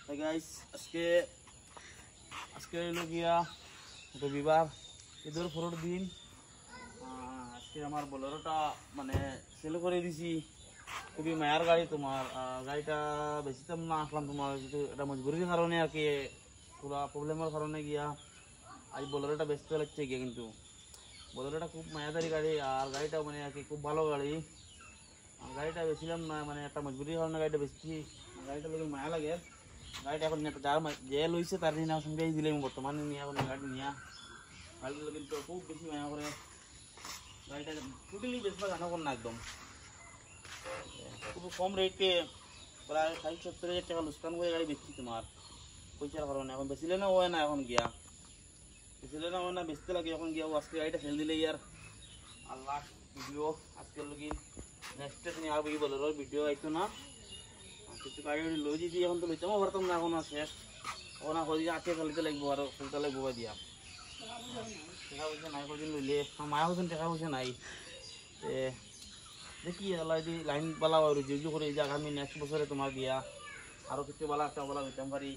Hey guys, আজকে হলো গিয়া রবিবার ঈদের পরের দিন। আজকে আমার বোলেরোটা মানে সেল করে দিছি। খুবই মায়ার গাড়ি, তোমার গাড়িটা বেশি দাম না আসলাম, তোমার এটা মজবুরির কারণে আর কি, পুরা প্রবলেমের কারণে গিয়া আজ বোলেরোটা বেচতে লাগছে গিয়া। কিন্তু বোলেরোটা খুব মায়াদারি গাড়ি, আর গাড়িটা মানে আর কি খুব ভালো গাড়ি। গাড়িটা বেছিলাম না, মানে একটা মজবুরির কারণে গাড়িটা বেশি, গাড়িটা লোক মায়া লাগে। গাড়িটা এখন যার যে লইছে তার দিন সঙ্গে দিলে বর্তমানে নিয়ে এখন গাড়ি নিয়ে গাড়িগুলো কিন্তু খুব বেশি মায়া করে। গাড়িটা টোটালি বেশি জানা কর না, একদম খুব কম রেটে প্রায় 60-70 হাজার টাকা লোকসান করে গাড়ি বেচছি তোমার পয়সার কারণে। এখন বেচিলে না হয় না, এখন গিয়া বেচিলে না হয় না, বেচতে লাগে এখন গিয়া। আজকে গাড়িটা ফেল দিলে ইয়ার আল্লাহ ভিডিও আজকের লোক নেক্সট নিয়ে আর বলে ভিডিও আইতো না। কিছু গাড়ি লই দিয়েছি, এখন তো লইতামও পারতাম না, এখন শেষ। এখন কদিন আছে ফেলতে লাগবো, আর ফেলতে লাগবো দিয়া টাকা পয়সা নাই। কদিন লইলে মায়া হচ্ছেন টাকা পয়সা নাই, দেখি আল্লাহ যদি লাইন বালা রিভিউ করে যে আগামী নেক্সট বছরে তোমার দিয়া আরো কিছু বালা একটা বলা লইতাম পারি।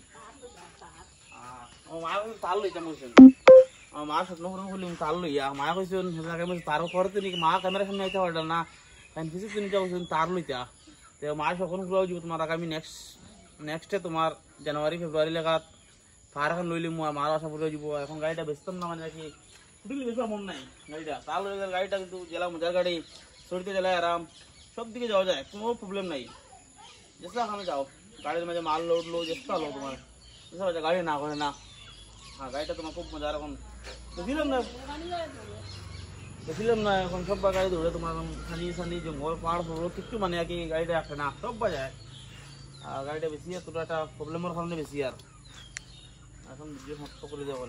আমার মায়া তার লইতাম বলছেন, আমার মা স্বপ্ন পূরণ করলি তার লইয়া মায়া কইছেন তার করতে নাকি মা ক্যামেরার সামনে আইতে পারল না, কিছু চিন্তা করছেন তার লইতা। তো মাস কখন খোলা যাব তোমার আগামী নেক্সটে তোমার জানুয়ারি-ফেব্রুয়ারি লাগাত তার এখন লইলে মার আশা পড়ে যাব। এখন গাড়িটা বেচতাম না, মানে কি টোটালি বেচবার মন নাই গাড়িটা। তার লইলে গাড়িটা কিন্তু জেলা মজার গাড়ি, সরিতে জেলায় আরাম, সব দিকে যাওয়া যায়, কোনো প্রবলেম নাই। যেসা ওখানে যাও গাড়ির মাঝে মাল লোডলো যেসা লো তোমার যেসা গাড়ি না করে না। হ্যাঁ, গাড়িটা তোমার খুব মজার। এখন দেখছিলাম না এখন সব গাড়ি ধরে তোমার সানি জঙ্গল পাহাড় পড়লো কিছু, মানে আর কি গাড়িটা রাখে না, সব বাজায়। আর গাড়িটা বেশি আর তোরা একটা প্রবলেমের কারণে বেশি। আর এখন ভিডিও সমাপ্ত করে দেওয়া